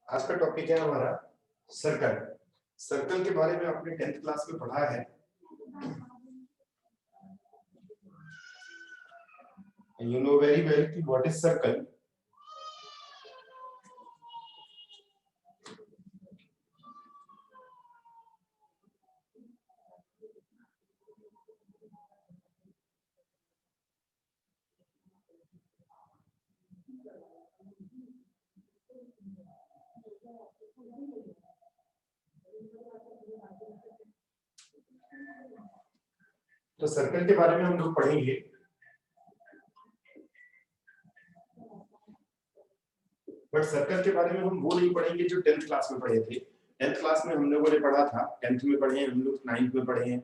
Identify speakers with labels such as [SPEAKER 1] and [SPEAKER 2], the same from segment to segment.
[SPEAKER 1] आज का टॉपिक है हमारा सर्कल। सर्कल के बारे में आपने 10th क्लास में पढ़ा है। You know very well कि what is circle। तो सर्कल के बारे में हम लोग पढ़ेंगे। बट सर्कल के बारे में हम वो नहीं पढ़ेंगे जो 10th क्लास में पढ़े थे। 10th क्लास में हम लोगों ने पढ़ा था, 10th में पढ़े हैं हम लोग, 9th में पढ़े हैं।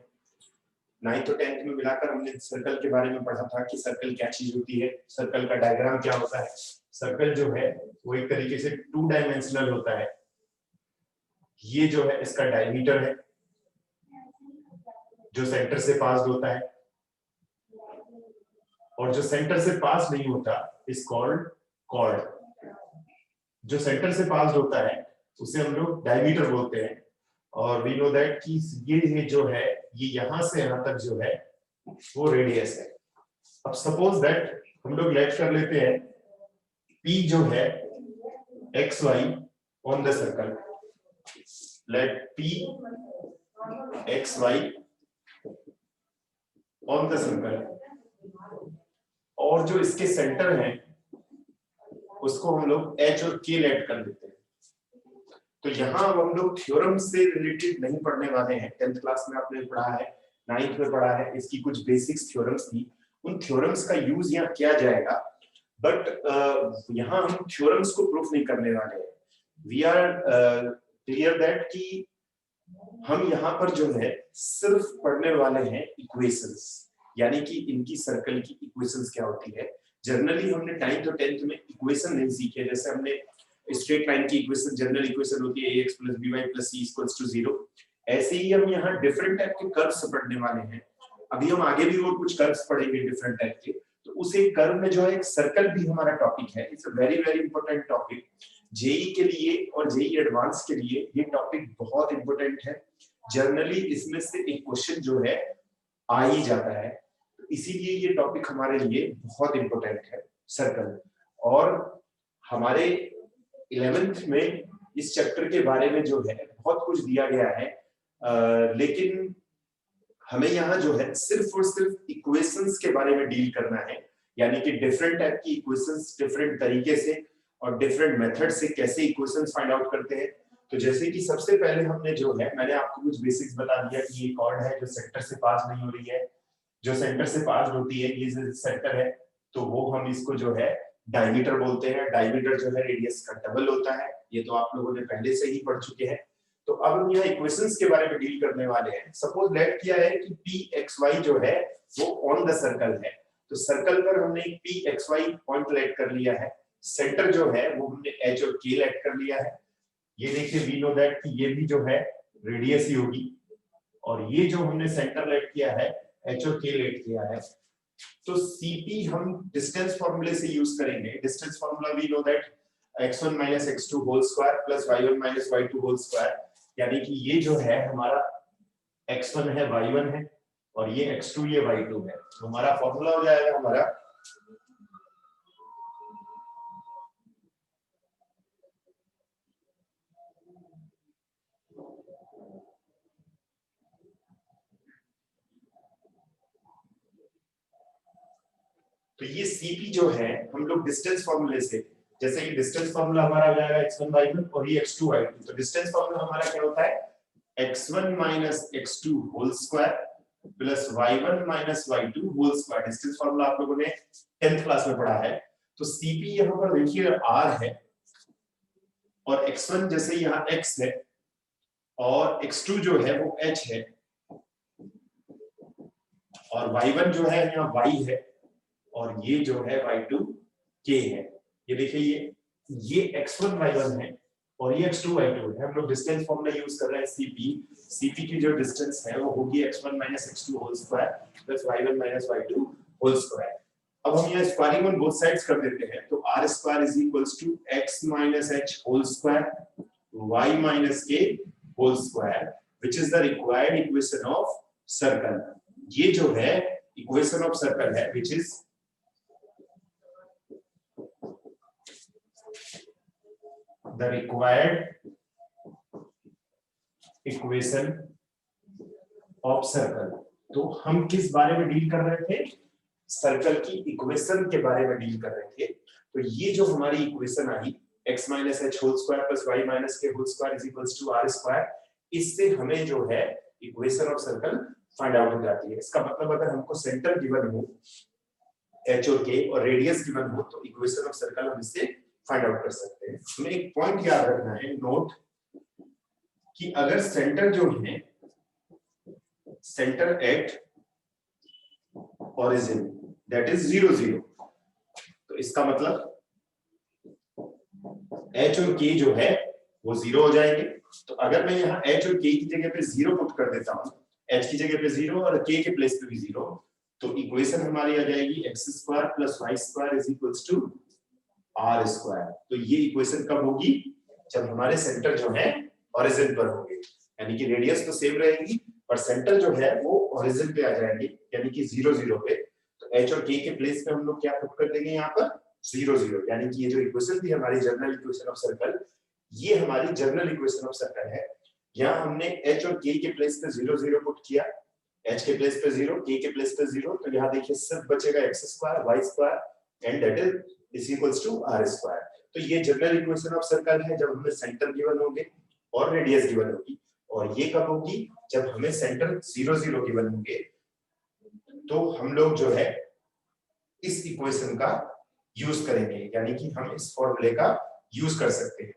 [SPEAKER 1] 9th और 10th में मिलाकर हमने सर्कल के बारे में पढ़ा था कि सर्कल क्या चीज होती है, सर्कल का डायग्राम क्या होता है। सर्कल जो है वो एक तरीके से 2 डायमेंशनल होता है। ये जो है इसका डायमीटर है जो सेंटर से पास होता है, और जो सेंटर से पास नहीं होता इज कॉल्ड कॉर्ड। जो सेंटर से पास होता है उसे हम लोग डायमीटर बोलते हैं। और वी नो दैट कि ये जो है ये यहां से यहां तक जो है वो रेडियस है। अब सपोज दैट हम लोग लेट कर लेते हैं P जो है XY on the circle. Let P XY on the circle, और जो इसके सेंटर है उसको हम लोग H और K लेट कर देते हैं। तो यहाँ अब हम लोग थ्योरम से रिलेटेड नहीं पढ़ने वाले हैं। 10th क्लास में आपने पढ़ा है, 9th में पढ़ा है, इसकी कुछ बेसिक्स थ्योरम्स थी, उन थ्योरम्स का यूज यहाँ किया जाएगा। बट यहाँ हम थ्योरम्स को प्रूफ नहीं करने वाले हैं। वी आर क्लियर दैट कि हम यहाँ पर जो है सिर्फ पढ़ने वाले हैं इक्वेशंस, यानी कि इनकी सर्कल की इक्वेशंस क्या होती है। जनरली हमने 9th और 10th में इक्वेशन नहीं सीखे। जैसे हमने स्ट्रेट लाइन की इक्वेशन, जनरल इक्वेशन होती है ax + by + c = 0। ऐसे ही हम यहाँ डिफरेंट टाइप के कर्व्स पढ़ने वाले हैं। अभी हम आगे भी और कुछ कर्व्स पढ़ेंगे डिफरेंट टाइप के। तो उस एक कर्व में जो है एक सर्कल भी हमारा टॉपिक है। It's a very very important topic JEE के लिए और जेई एडवांस के लिए। ये टॉपिक बहुत इंपॉर्टेंट है। जनरली इसमें से एक क्वेश्चन जो है आ ही जाता है, तो इसीलिए ये टॉपिक हमारे लिए बहुत इंपॉर्टेंट है, सर्कल। और हमारे 11th में इस चैप्टर के बारे में जो है बहुत कुछ दिया गया है, लेकिन हमें यहाँ जो है सिर्फ और सिर्फ इक्वेशंस के बारे में डील करना है। यानी कि डिफरेंट टाइप की इक्वेशंस डिफरेंट तरीके से और डिफरेंट मेथड से कैसे इक्वेशंस फाइंड आउट करते हैं। तो जैसे कि सबसे पहले हमने जो है, मैंने आपको कुछ बेसिक्स बता दिया कि ये कॉर्ड है जो सेंटर से पास नहीं हो रही है। जो सेंटर से पास होती है ये सेंटर है, तो वो हम इसको जो है डायमीटर बोलते हैं। डायमीटर जो है रेडियस का डबल होता है। ये तो आप लोगों ने पहले से ही पढ़ चुके हैं। तो अब हम यहाँ इक्वेशंस के बारे में डील करने वाले हैं। सपोज लेट किया है कि Pxy जो है वो ऑन द सर्कल है। तो सर्कल पर हमने Pxy पॉइंट लेट कर लिया है। सेंटर जो है वो हमने H और K लेट कर लिया है। ये देखिए वी नो दैट कि ये भी जो है रेडियस ही होगी, और ये जो हमने सेंटर लेट किया है H और K लेट किया है। तो Cp हम डिस्टेंस फॉर्मूले से यूज करेंगे। Distance formula we know that x1 - x2 whole square plus y1 - y2 whole square. यानी कि ये जो है हमारा x1 है, y1 है, और ये x2 ये y2 है। तो हमारा फॉर्मूला हो जाएगा हमारा तो ये Cp जो है हम लोग डिस्टेंस फॉर्मूले से जैसे कि डिस्टेंस फार्मूला हमारा आ जाएगा x1 y1 और ये x2 y2। तो डिस्टेंस फार्मूला हमारा क्या होता है x1 x2 whole square plus y1 y2 whole square. Distance formula आप लोगों ने 10th क्लास में पढ़ा है। तो Cp यहाँ पर देखिए r है और x1 जैसे यहाँ x है और x2 जो है वो h है और y1 जो है यहाँ y है और ये जो है y2 k है। ये देखिए ये x1 y1 है और ये x2 y2 है। हम लोग डिस्टेंस फॉर्मूला यूज कर रहे हैं Cp की जो डिस्टेंस है वो होगी x1 x2 whole square plus y1 y2 whole square. अब हम यहाँ स्क्वायरिंग ऑन बोथ साइड्स कर देते हैं तो r square is equals to x h whole square y k whole square which is the required equation of circle. ये जो है इक्वेशन ऑफ सर्कल है which is the required equation of circle। तो हम किस बारे में डील कर रहे थे सर्कल की इक्वेशन के बारे में डील कर रहे थे। तो ये जो हमारी इक्वेशन आई x h whole square plus y k whole square is equals to r square, इससे हमें जो है equation of circle find out हो जाती है। इसका मतलब अगर हमको सेंटर गिवन हो h और k और रेडियस गिवन हो तो इक्वेशन ऑफ सर्कल हम इससे फाइंड आउट कर सकते हैं। हमें एक पॉइंट याद रखना है नोट कि अगर सेंटर जो है centre at origin that is 0 0, तो इसका मतलब h और k जो है वो 0 हो जाएंगे। तो अगर मैं यहाँ h और k की जगह पे 0 पुट कर देता हूँ, h की जगह पे 0 और k के प्लेस पे भी 0, तो इक्वेशन हमारी आ जाएगी x square plus y square is equals to r square. तो ये इक्वेशन कब होगी जब हमारे सेंटर जो है ओरिजिन पर होंगे, यानी कि रेडियस तो सेम रहेगी पर सेंटर जो है वो ओरिजिन पे आ जाएंगे यानी कि 0 0 पे। तो h और k के प्लेस पे हम लोग क्या पुट कर देंगे यहाँ पर 0 0, यानी कि ये जो इक्वेशन थी हमारी जनरल इक्वेशन ऑफ सर्कल, ये हमारी जनरल इक्वेशन ऑफ सर्कल है। यहाँ हमने h और k के प्लेस पे 0 0 पुट किया, h के प्लेस पे 0 k के प्लेस पे 0, तो यहाँ देखिए सिर्फ बचेगा x square y square and that is equals to r square. तो ये जनरल इक्वेशन ऑफ सर्कल है जब हमें सेंटर गिवन होंगे और रेडियस गिवन होगी। और ये कब होगी जब हमें सेंटर 0 0 गिवन होंगे, तो हम लोग जो है इस इक्वेशन का यूज करेंगे, यानी कि हम इस फॉर्मूले का यूज कर सकते हैं।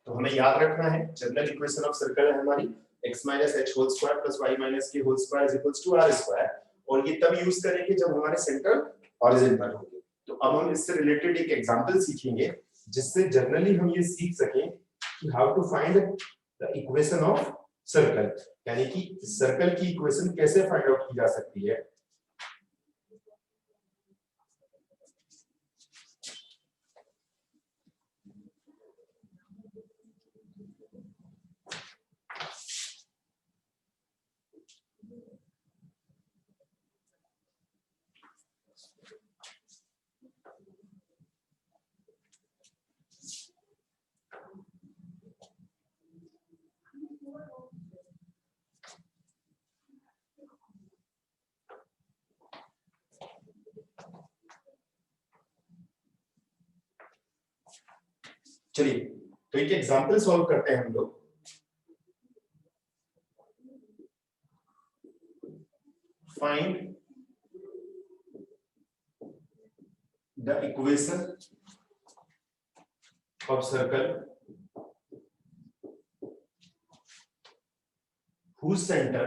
[SPEAKER 1] तो हमें याद रखना है जनरल इक्वेशन ऑफ सर्कल है हमारी x h whole square plus y k whole square is equals to r square, और ये तब यूज करेंगे जब हमारे सेंटर ओरिजिन पर होंगे। तो अब हम इससे रिलेटेड एक एग्जांपल सीखेंगे जिससे जनरली हम ये सीख सकें कि how to find the equation of circle, यानी कि सर्कल की इक्वेशन कैसे फाइंड आउट की जा सकती है। चलिए तो एक एग्जांपल सॉल्व करते हैं हम लोग। Find the equation of circle whose center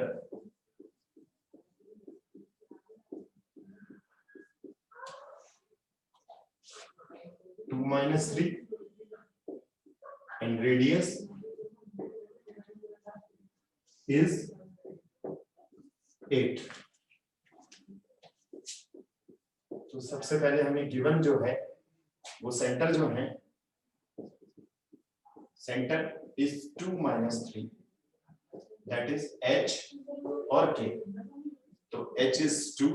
[SPEAKER 1] -3 and radius is 8। तो सबसे पहले हमें गिवन जो है वो सेंटर जो है centre is 2 -3 that is h और k। तो h is 2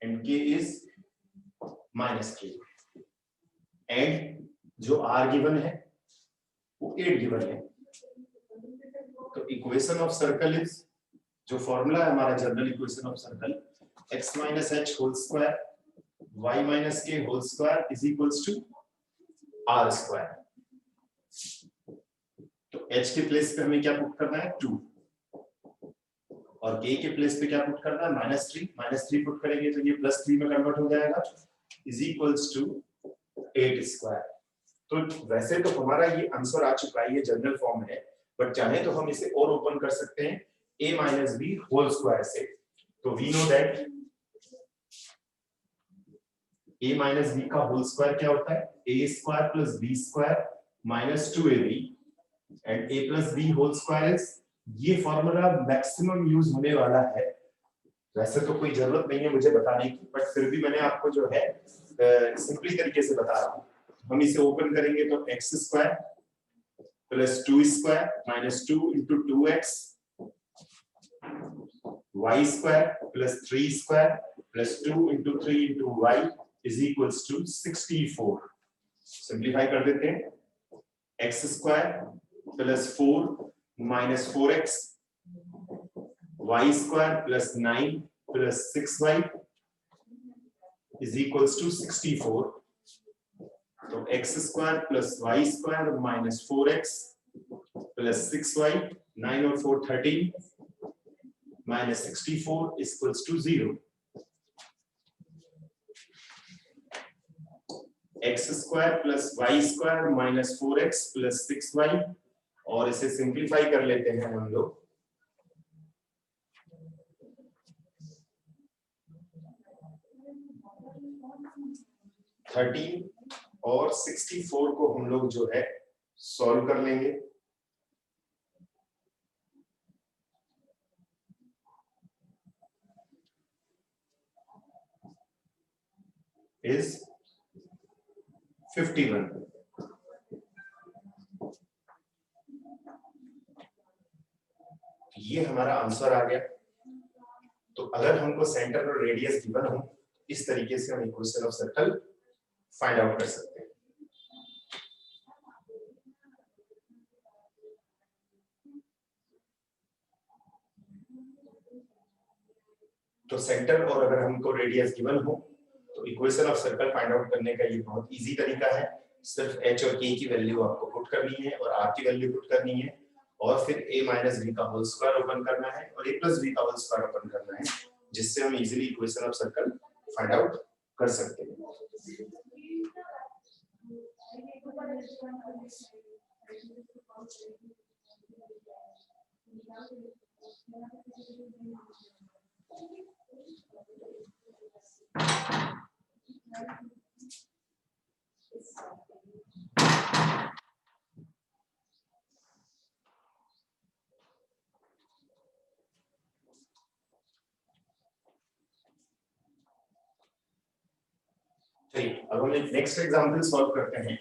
[SPEAKER 1] and k is -k and जो r गिवन है वो 8 गिवन है। तो इक्वेशन ऑफ सर्कल इज, जो फॉर्मूला है हमारा general equation of circle x h whole square y minus K whole square is equals to r square. तो h के प्लेस पे हमें क्या पुट करना है 2 और k के प्लेस पे क्या पुट करना है -3 पुट करेंगे तो ये +3 में कन्वर्ट हो जाएगा इज इक्वल्स टू 8 स्क्वायर। तो वैसे तो हमारा ये आंसर आ चुका है, ये जनरल फॉर्म है, बट चाहे तो हम इसे और ओपन कर सकते हैं a minus b whole square से। तो we know that a minus b का होल स्क्वायर क्या होता है a square plus b square minus 2ab and a plus b whole square is, ये फॉर्मूला मैक्सिमम यूज होने वाला है। वैसे तो कोई जरूरत नहीं है मुझे बताने की, बट फिर भी मैंने आपको जो है सिंपली तरीके से बता रहा हूँ। हम इसे ओपन करेंगे तो x square plus 2 square minus 2 into 2x y square plus 3 square plus 2 into 3 into y is equals to 64। Simplify कर देते हैं x square plus 4 minus 4x y square plus 9 plus 6y is equals to 64। तो x square plus y square minus 4x plus 6y 9 और 4 13 minus 64 equals to 0। x square plus y square minus 4x plus 6y और इसे simplify कर लेते हैं हम लोग। और 64 को हम लोग जो है सॉल्व कर लेंगे। इज 51। ये हमारा आंसर आ गया। तो अगर हमको सेंटर और रेडियस गिवन हो, इस तरीके से हम equation of circle find out कर सकते हैं। तो सेंटर और अगर हमको रेडियस गिवन हो तो equation of circle find out करने का ये बहुत इजी तरीका है। सिर्फ h और k की वैल्यू आपको पुट करनी है और r की वैल्यू पुट करनी है और फिर a माइनस b का होल स्क्वायर ओपन करना है और a प्लस b का होल स्क्वायर ओपन करना है, जिससे हम easily equation of circle find out कर सकते हैं। चलिए अब हम एक नेक्स्ट एग्जांपल सॉल्व करते हैं।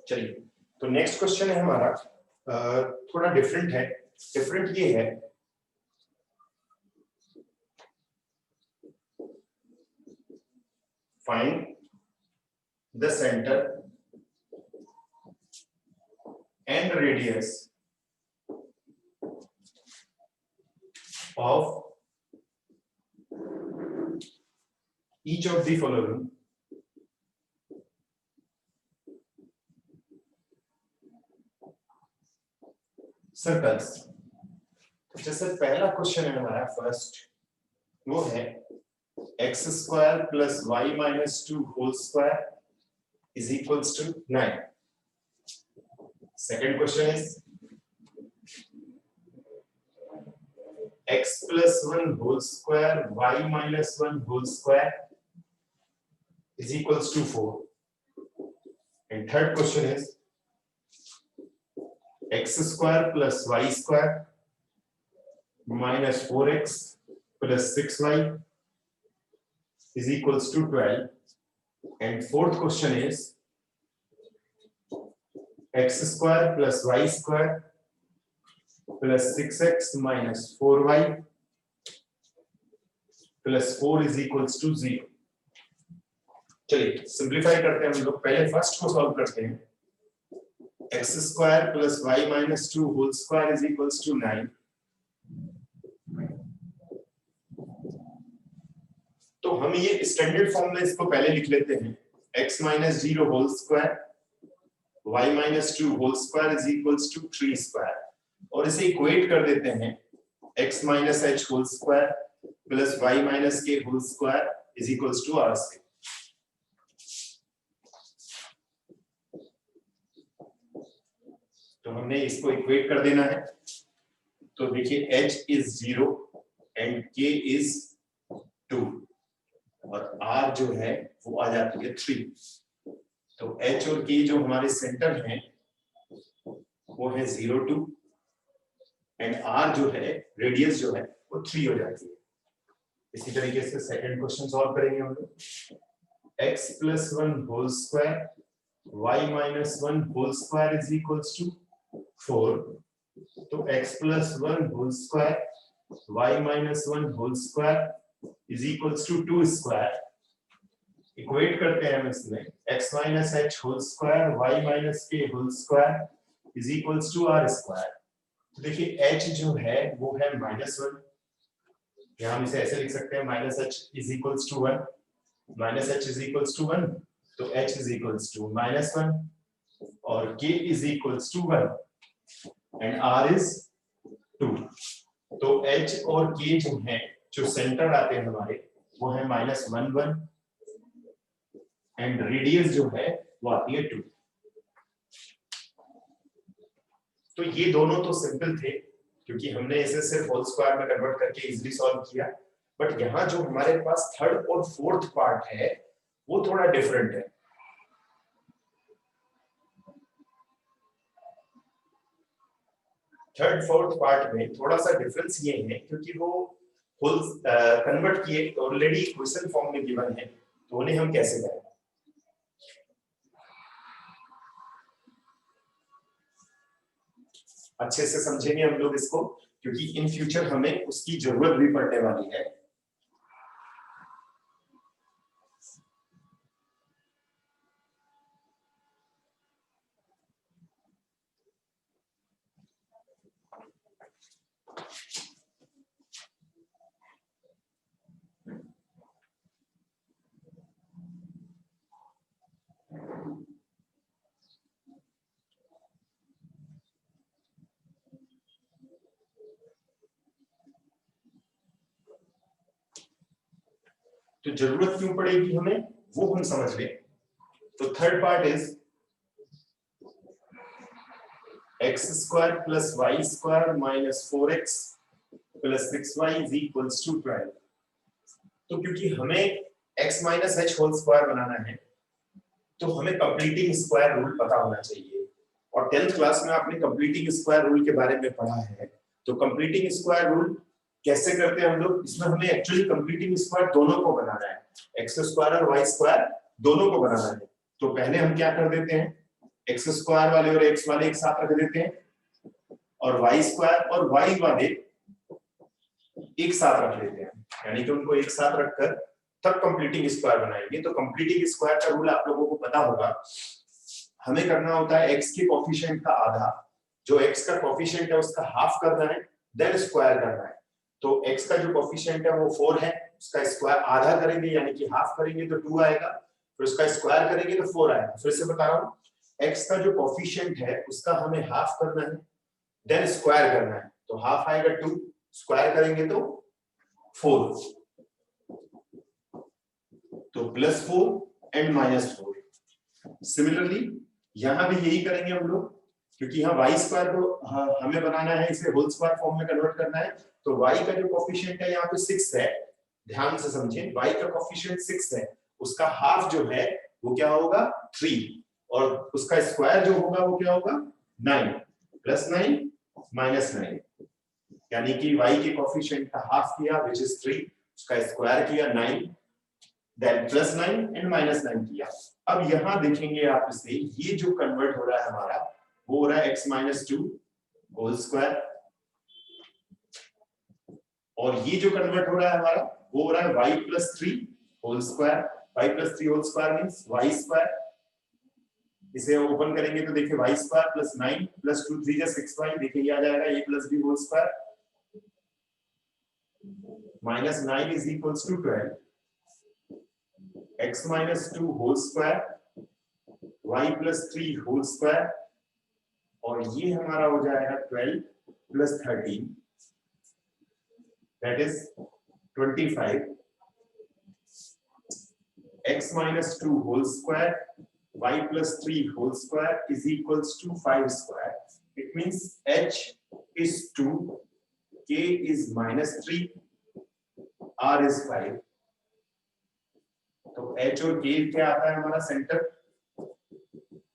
[SPEAKER 1] चलिए तो नेक्स्ट क्वेश्चन है हमारा, थोड़ा डिफरेंट है। डिफरेंट ये है, find the centre and radius of each of the following circles. तो जैसे पहला क्वेश्चन है हमारा फर्स्ट, वो है x square plus y minus 2 whole square is equals to 9। Second question is x plus 1 whole square y minus 1 whole square is equals to 4. And third question is x square plus y square minus 4x plus 6y is equals to 12. And fourth question is x square plus y square plus 6x minus 4y plus 4 is equals to 0. चलिए simplify करते हैं हम लोग। पहले first को solve करते हैं। x square plus y minus 2 whole square is equals to 9। तो हम ये स्टैंडर्ड फॉर्म में इसको पहले लिख लेते हैं। x minus 0 whole square y minus 2 whole square is equals to 3 square, और इसे इक्वेट कर देते हैं x minus h whole square plus y minus k whole square is equals to r से। तो हमने इसको इक्वेट कर देना है। तो देखिए h is 0 and k is 2 और r जो है वो आ जाती है 3। तो h और k जो हमारे सेंटर हैं वो है 0 2 एंड r जो है रेडियस जो है वो 3 हो जाती है। इसी तरीके से सेकंड क्वेश्चन सॉल्व करेंगे हम लोग। x plus 1 whole square y minus 1 whole square is equals to 4। तो x plus 1 whole square y minus 1 whole square is equals to 2 square. Equate करते हैं हम इसमें x minus h whole square y minus k whole square is equals to r square. तो देखिए h जो है वो है -1, या हम इसे ऐसे लिख सकते हैं -h is equals to 1, -h is equals to 1, तो h इज इक्वल्स टू -1 और k is equals to 1 and r is 2। तो h और k जो हैं जो सेंटर आते हैं हमारे वो है -1 1 एंड रेडियस जो है वो आती है 2। तो ये दोनों तो सिंपल थे क्योंकि हमने इसे सिर्फ होल स्क्वायर में कन्वर्ट करके इजीली सॉल्व किया। बट यहाँ जो हमारे पास थर्ड और फोर्थ पार्ट है वो थोड़ा डिफरेंट है। थर्ड फोर्थ पार्ट में थोड़ा सा डिफरेंस ये है क्योंकि वो होल कन्वर्ट किए ऑलरेडी क्वेश्चन फॉर्म में गिवन है, तो उन्हें हम कैसे करें। अच्छे से समझेंगे हम लोग इसको क्योंकि इन फ्यूचर हमें उसकी जरूरत भी पड़ने वाली है। तो जरूरत क्यों पड़ेगी हमें वो हम समझ लें। तो third part is x square plus y square minus 4x plus 6y is equals to 12। तो क्योंकि हमें x minus h whole square बनाना है तो हमें कंप्लीटिंग स्क्वायर रूल पता होना चाहिए, और 10th क्लास में आपने कंप्लीटिंग स्क्वायर रूल के बारे में पढ़ा है। तो कंप्लीटिंग स्क्वायर रूल कैसे करते हैं हम लोग, इसमें हमें एक्चुअली कंप्लीटिंग स्क्वायर दोनों को बनाना है, एक्स स्क्वायर और वाई स्क्वायर दोनों को बनाना है। तो पहले हम क्या कर देते हैं, एक्स स्क्वायर वाले और एक्स वाले एक साथ रख देते हैं और वाई स्क्वायर और वाई वाले एक साथ रख लेते हैं, यानी कि उनको एक साथ रखकर तब कंप्लीटिंग स्क्वायर बनाएंगे। तो कंप्लीटिंग स्क्वायर का रूल आप लोगों को पता होगा, हमें करना होता है एक्स के कोफिशिएंट का आधा, जो एक्स का कोफिशिएंट है उसका हाफ करना है, देन स्क्वायर करना है। तो x का जो कोफिशिएंट है वो 4 है, उसका स्क्वायर आधा करेंगे यानी कि हाफ करेंगे तो 2 आएगा, फिर उसका स्क्वायर करेंगे तो 4 आएगा। फिर से बता रहा हूं, x का जो कोफिशिएंट है उसका हमें हाफ करना है, देन स्क्वायर करना है, तो हाफ आएगा 2, स्क्वायर करेंगे तो 4, तो +4 एंड -4। सिमिलरली यहां भी यही करेंगे हम लोग, क्योंकि यहाँ वाई स्क्वायर को हमें बनाना है, इसे होल स्क्वायर फॉर्म में कन्वर्ट करना है, तो वाई का जो कोफिशिएंट है यहाँ पे 6 है, ध्यान से समझिए, वाई का कोफिशिएंट 6 है, उसका हाफ जो है वो क्या होगा 3, और उसका स्क्वायर जो होगा वो क्या होगा 9 प्लस 9 माइनस 9, यानी कि y के कोफिशिएंट का हाफ किया विच इज 3, उसका स्क्वायर किया 9, देन प्लस 9 एंड माइनस 9 किया। अब यहां देखेंगे आप इसे, ये जो कन्वर्ट हो रहा है हमारा वो हो रहा है x - 2 होल स्क्वायर, और ये जो कन्वर्ट हो रहा है हमारा वो हो रहा है y + 3 whole square, y + 3 whole square means y square, इसे ओपन करेंगे तो देखिए y स्क्वायर प्लस 9 प्लस 2 3 जा 6y, देखिए ये आ जाएगा a + b whole square minus 9 is equals to 12, x - 2 whole square y + 3 whole square, और ये हमारा हो जाएगा 12 + 13 that is 25, x - 2 whole square y + 3 whole square is equals to 5 square. It means h is 2, k is -3, r is 5. तो h और k क्या आता है हमारा centre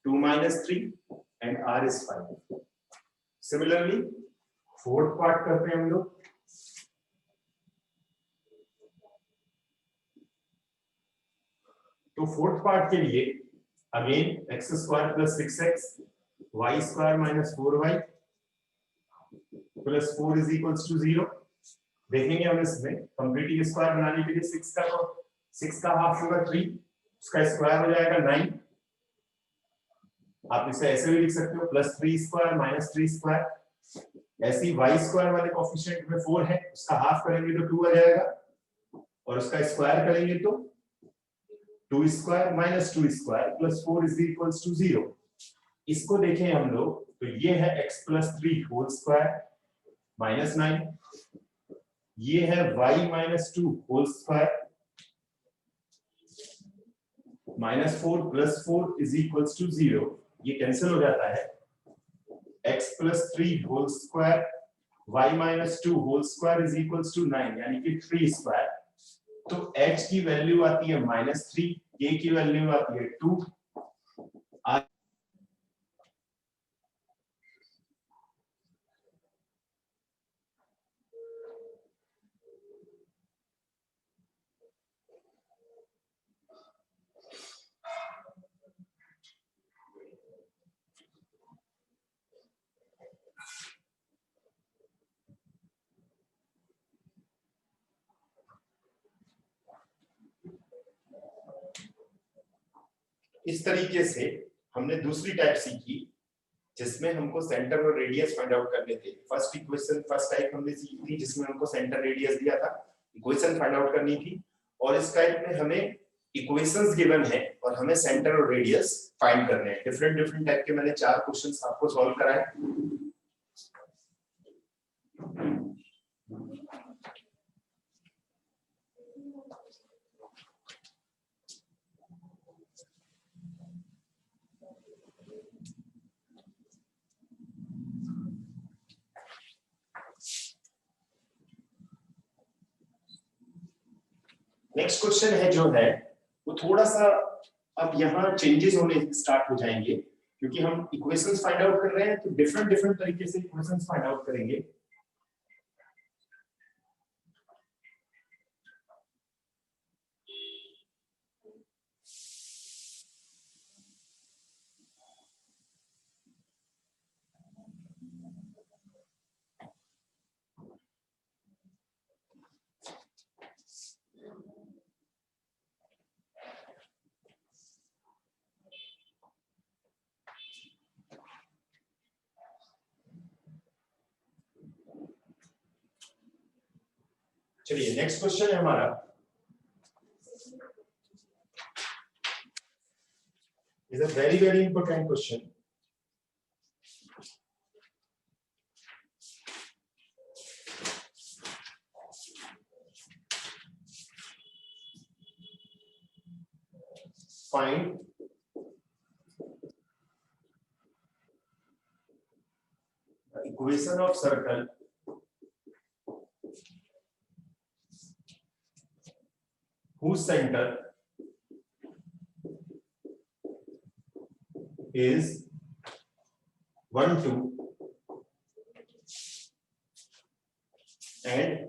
[SPEAKER 1] 2 - 3 and r is 5. Similarly, fourth part करते हैं हम लोग। तो फोर्थ पार्ट के लिए again x² + 6x y² - 4y + 4 is equals to 0। देखेंगे हम इसमें कंप्लीट स्क्वायर बनाने के लिए 6 का हाफ होगा 3, उसका स्क्वायर हो जाएगा 9, आप इसे ऐसे भी लिख सकते हो +3² - 3², ऐसे ही y² वाले कोफिशिएंट में 4 है, उसका हाफ करेंगे तो 2 आ जाएगा, और उसका स्क्वायर करेंगे तो 2² - 2² + 4 is equals to 0। इसको देखें हम लोग तो ये है x + 3 होल स्क्वायर -9, ये है y - 2 whole square -4 + 4 is equals to 0। ये कैंसिल हो जाता है, x + 3 whole square y - 2 whole square is equals to 9, यानी कि 3²। तो h की वैल्यू आती है -3, k की वैल्यू आती है 2, इस तरीके से हमने दूसरी टाइप सीखी जिसमें हमको सेंटर और रेडियस फाइंड आउट करने थे। फर्स्ट इक्वेशन फर्स्ट टाइप हमने सीखी थी जिसमें हमको सेंटर रेडियस दिया था, इक्वेशन फाइंड आउट करनी थी, और इस टाइप में हमें इक्वेशंस गिवन है और हमें सेंटर और रेडियस फाइंड करने हैं। डिफरेंट टाइप के मैंने 4 क्वेश्चंस आपको सॉल्व कराए। नेक्स्ट क्वेश्चन है जो है वो थोड़ा सा अब यहाँ चेंजेस होने स्टार्ट हो जाएंगे, क्योंकि हम इक्वेशंस फाइंड आउट कर रहे हैं तो डिफरेंट तरीके से इक्वेशंस फाइंड आउट करेंगे। चलिए नेक्स्ट क्वेश्चन है हमारा, is a very important question. Find equation of circle whose center is 1 2 and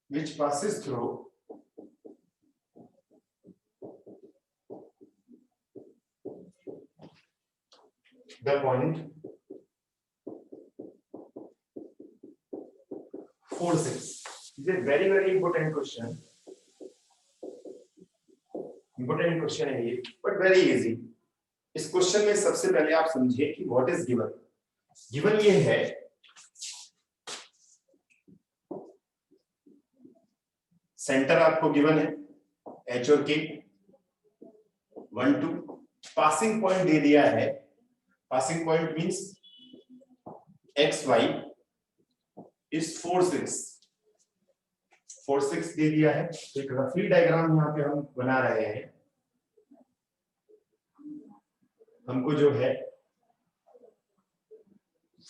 [SPEAKER 1] which passes through the point 4 6. This is a very important question. Important question है ये, but very easy. इस question में सबसे पहले आप समझिए कि व्हाट इज गिवन। गिवन ये है सेंटर आपको गिवन है एच और के, 1 2 पासिंग पॉइंट दे दिया है। Passing point means x y is 4 6 दे दिया है। तो एक रफली डायग्राम यहाँ पे हम बना रहे हैं। हमको जो है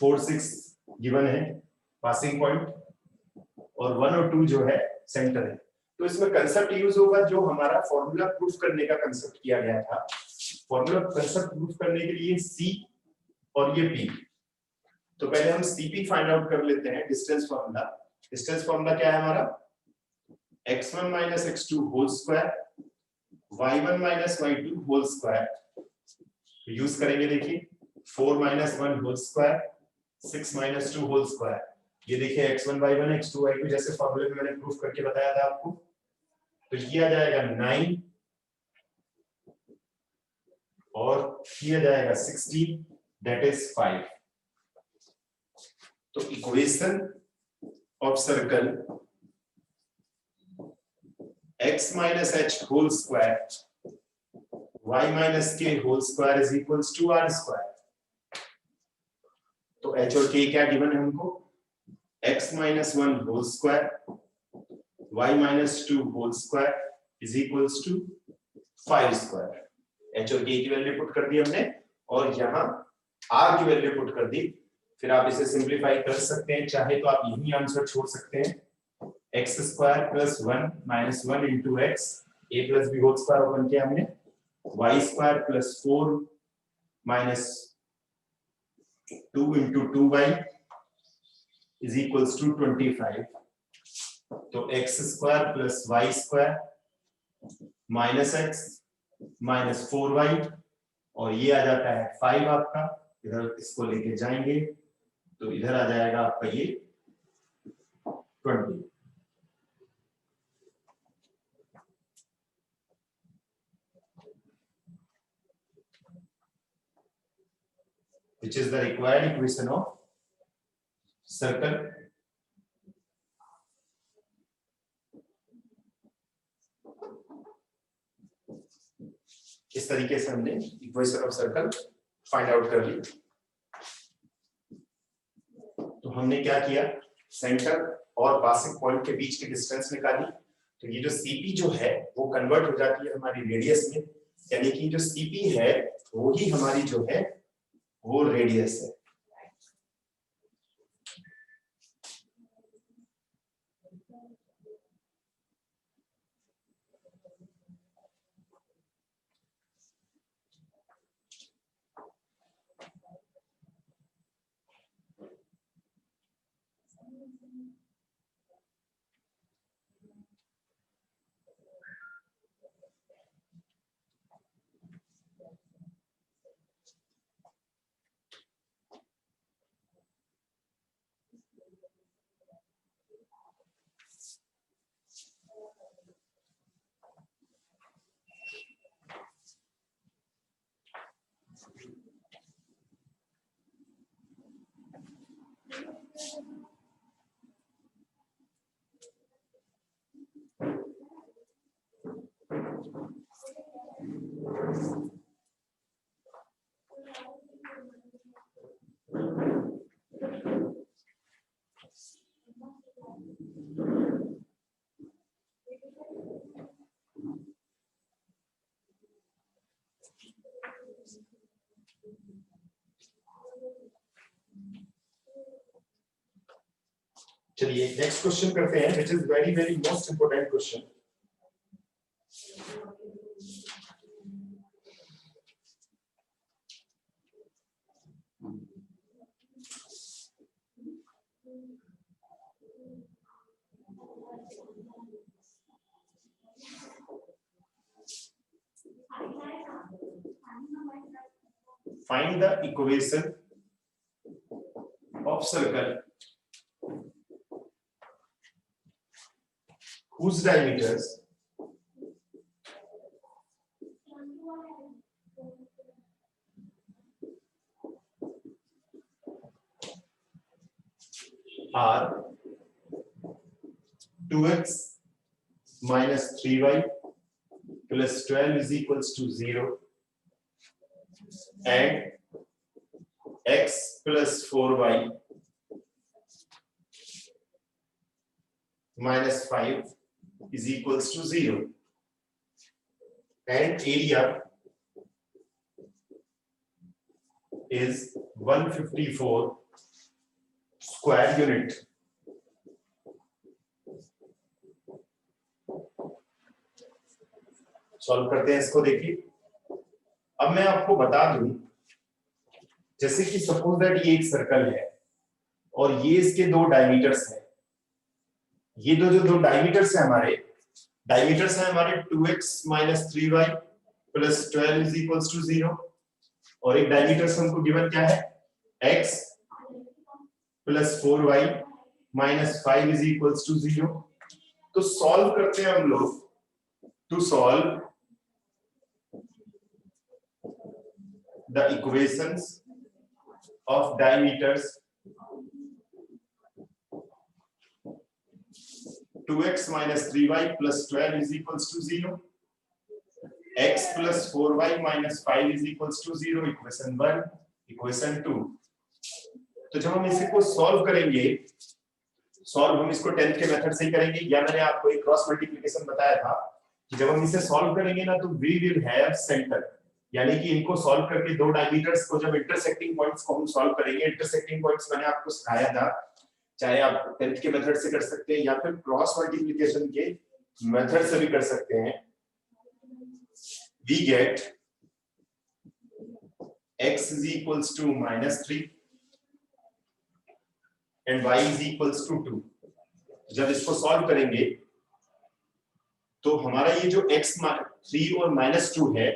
[SPEAKER 1] 4 6 गिवन है पासिंग पॉइंट, और 1 और 2 जो है सेंटर है। तो इसमें कंसेप्ट यूज होगा जो हमारा फॉर्मूला प्रूफ करने का कंसेप्ट किया गया था। फॉर्मूला कंसेप्ट प्रूफ करने के लिए सी और ये पी। तो पहले हम सीपी फाइंड आउट कर लेते हैं, डिस्टेंस फार्मूला। डिस्टेंस फार्मूला क्या है हमारा, x1 minus x2 whole square y1 minus y2 whole square। तो यूज करेंगे, देखिए 4 minus 1 whole square 6 minus 2 whole square। ये देखिए x1 y1 x2 y2 जैसे फॉर्मूले में मैंने प्रूफ करके बताया था आपको। तो ये आ जाएगा 9 और ये आ जाएगा 16 that is 5। तो equation of circle x minus h whole square y minus k whole square is equals to r square। तो h और k क्या गिवन है हमको, x minus 1 whole square y minus 2 whole square is equals to 5 square। h और k की value put कर दी हमने और यहाँ r की वैल्यू पुट कर दी। फिर आप इसे सिंपलीफाई कर सकते हैं, चाहे तो आप यही आंसर छोड़ सकते हैं, x square plus 1 minus 1 into x a plus b whole square open किया हमने, y square plus 4 minus 2 into 2y is equals to 25। तो x square plus y square minus x minus 4y और ये आ जाता है 5 आपका। इधर इसको लेके जाएंगे तो इधर आ जाएगा आपका ये 20। which is the required equation of circle इस तरीके से हमने equation of circle find out कर ली। तो हमने क्या किया, सेंटर और पासिंग पॉइंट के बीच की डिस्टेंस निकाली। तो ये जो सीपी जो है वो कन्वर्ट हो जाती है हमारी रेडियस में, यानी कि जो सीपी है वो ही हमारी जो है वो रेडियस है। चलिए नेक्स्ट क्वेश्चन करते हैं, which is very very most important question. Find the equation of circle whose diameters are 2x minus 3y plus 12 is equals to 0 and x plus 4y minus 5 is equals to 0 and area is 154 square unit। Solve करते हैं इसको। देखिए अब मैं आपको बता दूं, जैसे कि सपोज दैट ये एक सर्कल है और ये इसके दो डायमीटर्स हैं। ये जो दो डायमीटर्स हैं हमारे, डायमीटर्स हैं हमारे 2x minus 3y plus 12 is equals to 0 और एक डायमीटर्स हमको गिवन क्या है, x plus 4y minus 5 is equals to 0। तो सॉल्व करते हैं हम लोग। To solve the equations of diameters 2x minus 3y plus 12 is equals to 0, x plus 4y minus 5 is equals to 0, equation 1, equation 2। तो जब हम इसी को सॉल्व करेंगे, सॉल्व हम इसको 10th के मेथड से ही करेंगे, या मैंने आपको एक क्रॉस मल्टीप्लिकेशन बताया था कि जब हम इसे सॉल्व करेंगे ना तो वी विल हैव सेंटर, यानी कि इनको सॉल्व करके दो डायमीटर्स को जब इंटरसेक्टिंग पॉइंट्स को हम सॉल्व करेंगे, इंटरसेक्टिंग पॉइंट्स मैंने आपको सिखाया था, चाहे आप 10th के मेथड से कर सकते हैं या फिर क्रॉस मल्टीप्लिकेशन के मेथड से भी कर सकते हैं। We get x is equals to -3 and y is equals to 2। जब इसको सॉल्व करेंगे तो हमारा ये जो x 3 और -2 है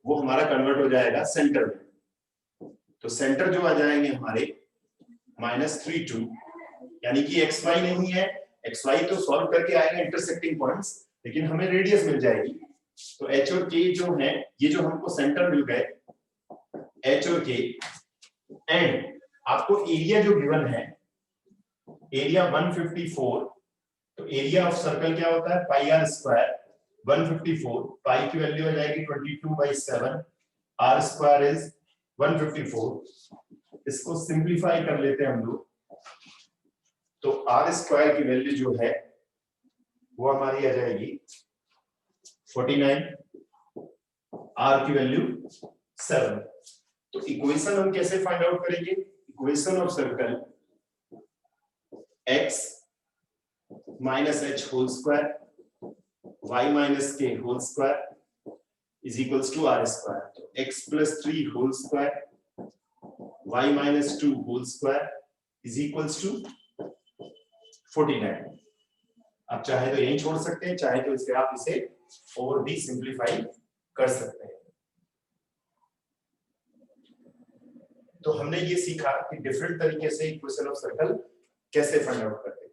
[SPEAKER 1] वो हमारा कन्वर्ट हो जाएगा सेंटर में। तो सेंटर जो आ जाएंगे हमारे -3 2, यानी कि xy नहीं है, xy तो सॉल्व करके आएगा इंटरसेक्टिंग पॉइंट्स, लेकिन हमें रेडियस मिल जाएगी। तो h और k जो है, ये जो हमको सेंटर मिल गए h और k, एंड आपको एरिया जो गिवन है, एरिया 154, तो एरिया ऑफ सर्कल क्या होता है, पाई आर स्क्वायर। 154 पाई की वैल्यू आ जाएगी 22/7, आर स्क्वायर इज 154। इसको सिंपलीफाई कर लेते हैं हम लोग, तो आर स्क्वायर की वैल्यू जो है वो हमारी आ जाएगी 49, आर की वैल्यू 7। तो इक्वेशन हम कैसे फाइंड आउट करेंगे, equation of circle x minus h whole square y minus k whole square is equals to r square। तो x plus 3 whole square y minus 2 whole square is equals to 49। आप चाहे तो यही छोड़ सकते हैं, चाहे तो इसके आप इसे और भी सिंपलीफाई कर सकते हैं। तो हमने ये सीखा कि डिफरेंट तरीके से इक्वेशन ऑफ सर्कल कैसे फाइंड आउट करते हैं।